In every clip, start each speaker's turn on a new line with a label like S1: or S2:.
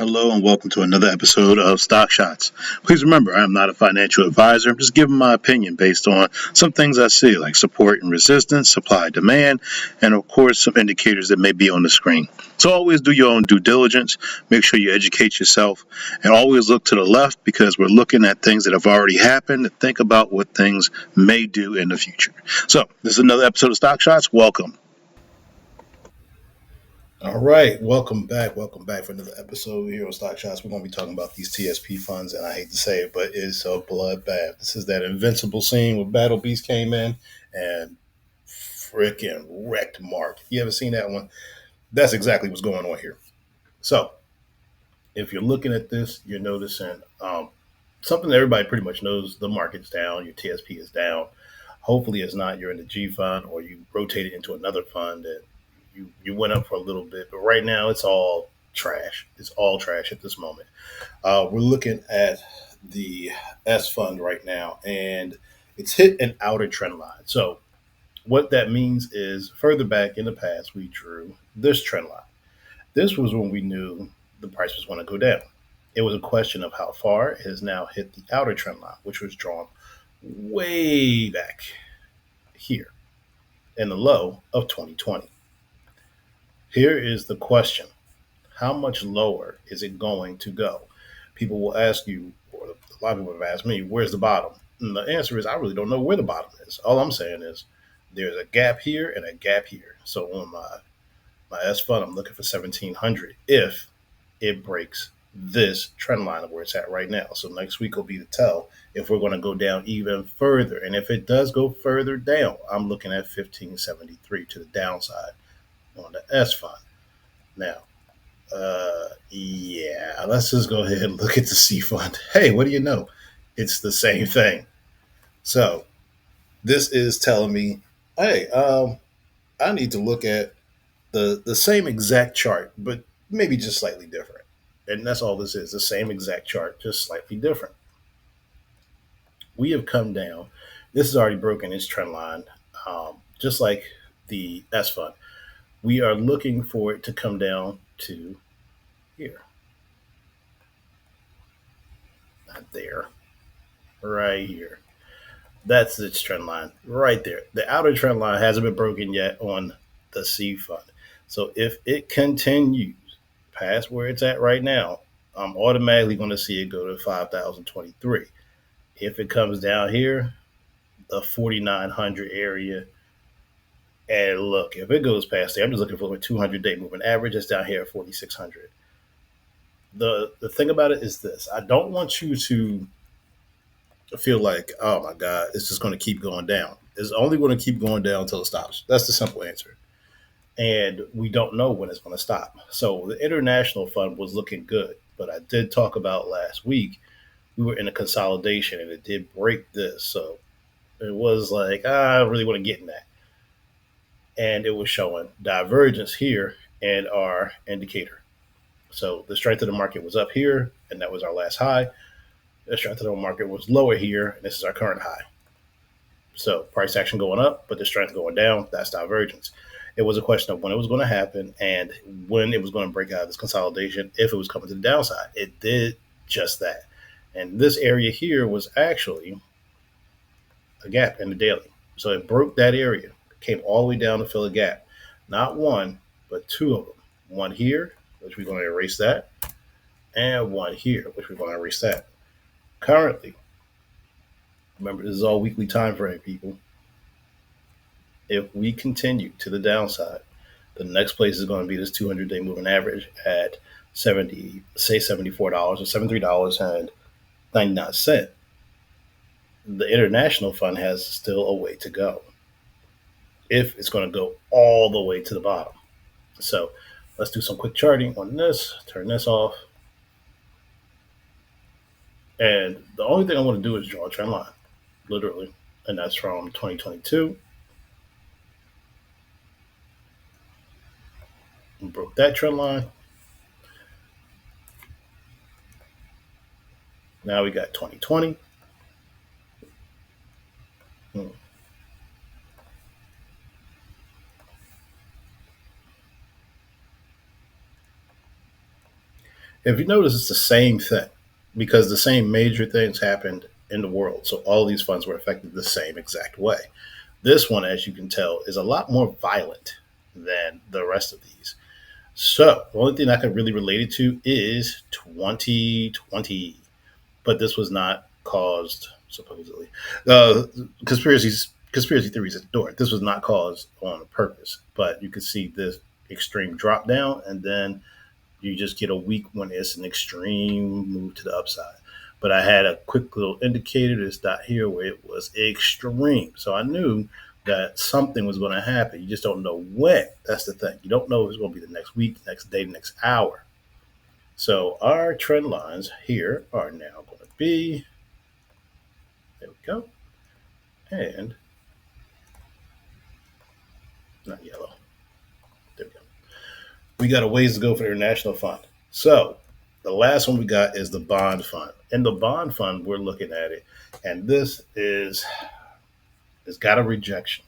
S1: Hello and welcome to another episode of Stock Shots. Please remember, I am not a financial advisor. I'm just giving my opinion based on some things I see, like support and resistance, supply and demand, and of course, some indicators that may be on the screen. So always do your own due diligence. Make sure you educate yourself and always look to the left because we're looking at things that have already happened. Think about what things may do in the future. So this is another episode of Stock Shots. Welcome.
S2: All right, welcome back. Welcome back for another episode here on Stock Shots. We're going to be talking about these TSP funds, and I hate to say it, but it's a bloodbath. This is that invincible scene where Battle Beast came in and freaking wrecked Mark. You ever seen that one? That's exactly what's going on here. So, if you're looking at this, you're noticing something that everybody pretty much knows: the market's down, your TSP is down. Hopefully, it's not you're in the G fund or you rotate it into another fund and you went up for a little bit, but right now it's all trash. It's all trash at this moment. We're looking at the S fund right now, and it's hit an outer trend line. So what that means is further back in the past, we drew this trend line. This was when we knew the price was going to go down. It was a question of how far. It has now hit the outer trend line, which was drawn way back here in the low of 2020. Here is the question: how much lower is it going to go? People will ask you, or a lot of people have asked me, where's the bottom? And the answer is, I really don't know where the bottom is. All I'm saying is there's a gap here and a gap here. So on my S fund, I'm looking for 1700 if it breaks this trend line of where it's at right now. So next week will be the tell if we're going to go down even further. And if it does go further down, I'm looking at 1573 to the downside on the S fund. Now, yeah, let's just go ahead and look at the C fund. Hey, what do you know? It's the same thing. So this is telling me, hey, I need to look at the same exact chart, but maybe just slightly different. And that's all this is, the same exact chart, just slightly different. We have come down. This is already broken its trend line, just like the S fund. We are looking for it to come down to here, not there, right here. That's its trend line right there. The outer trend line hasn't been broken yet on the C fund. So if it continues past where it's at right now, I'm automatically going to see it go to 5,023. If it comes down here, the 4,900 area, and look, if it goes past there, I'm just looking for a 200-day moving average. It's down here at 4,600. The thing about it is this: I don't want you to feel like, oh my God, it's just going to keep going down. It's only going to keep going down until it stops. That's the simple answer. And we don't know when it's going to stop. So the international fund was looking good, but I did talk about last week we were in a consolidation and it did break this. So it was like, I really want to get in that. And it was showing divergence here in our indicator. So the strength of the market was up here, and that was our last high. The strength of the market was lower here, and this is our current high. So price action going up, but the strength going down, that's divergence. It was a question of when it was going to happen and when it was going to break out of this consolidation, if it was coming to the downside. It did just that. And this area here was actually a gap in the daily. So it broke that area, came all the way down to fill a gap. Not one, but two of them. One here, which we're going to erase that, and one here, which we're going to erase that. Currently, remember, this is all weekly time frame, people. If we continue to the downside, the next place is going to be this 200-day moving average at 70, say $74 or $73.99. The international fund has still a way to go if it's going to go all the way to the bottom. So let's do some quick charting on this. Turn this off. And the only thing I want to do is draw a trend line, literally. And that's from 2022. We broke that trend line. Now we got 2020. If you notice, it's the same thing because the same major things happened in the world. So all these funds were affected the same exact way. This one, as you can tell, is a lot more violent than the rest of these. So the only thing I can really relate it to is 2020, but this was not caused supposedly. Conspiracy theories at the door. This was not caused on purpose, but you could see this extreme drop down, and then you just get a week when it's an extreme move to the upside. But I had a quick little indicator, this dot here, where it was extreme. So I knew that something was going to happen. You just don't know when. That's the thing. You don't know if it's going to be the next week, next day, next hour. So our trend lines here are now going to be, there we go, and not yellow. There we go. We got a ways to go for the international fund. So the last one we got is the bond fund. In the bond fund, we're looking at it, and this is it's got a rejection.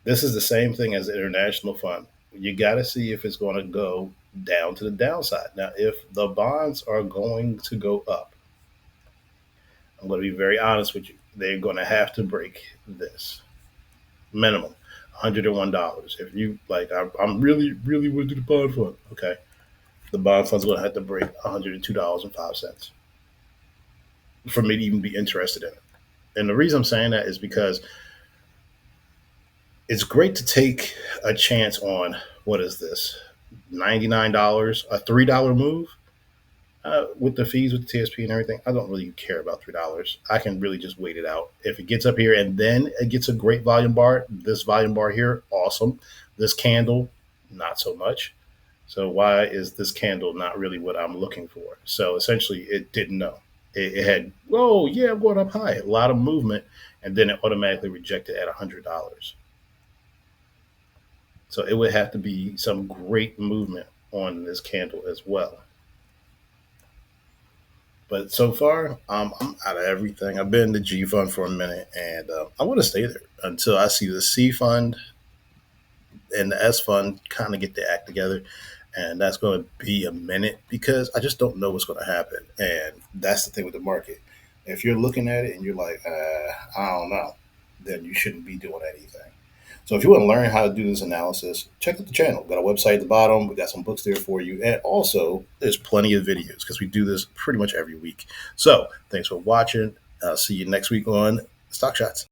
S2: This is the same thing as the international fund. You got to see if it's going to go down to the downside. Now, if the bonds are going to go up, I'm going to be very honest with you. They're going to have to break this minimum $101. If you like, I'm really, really going to do the bond fund. Okay, the bond fund's going to have to break $102.05 for me to even be interested in it. And the reason I'm saying that is because it's great to take a chance on what is this $99, a $3 move with the fees with the TSP and everything. I don't really care about $3. I can really just wait it out. If it gets up here and then it gets a great volume bar, this volume bar here, awesome. This candle, not so much. So why is this candle not really what I'm looking for? So essentially, it didn't know. It had, oh yeah, I'm going up high, a lot of movement, and then it automatically rejected at $100. So it would have to be some great movement on this candle as well. But so far, I'm out of everything. I've been in the G fund for a minute, and I want to stay there until I see the C fund and the S fund kind of get their act together. And that's going to be a minute because I just don't know what's going to happen. And that's the thing with the market. If you're looking at it and you're like, I don't know, then you shouldn't be doing anything. So if you want to learn how to do this analysis, check out the channel. We've got a website at the bottom. We got some books there for you. And also, there's plenty of videos because we do this pretty much every week. So thanks for watching. I'll see you next week on Stock Shots.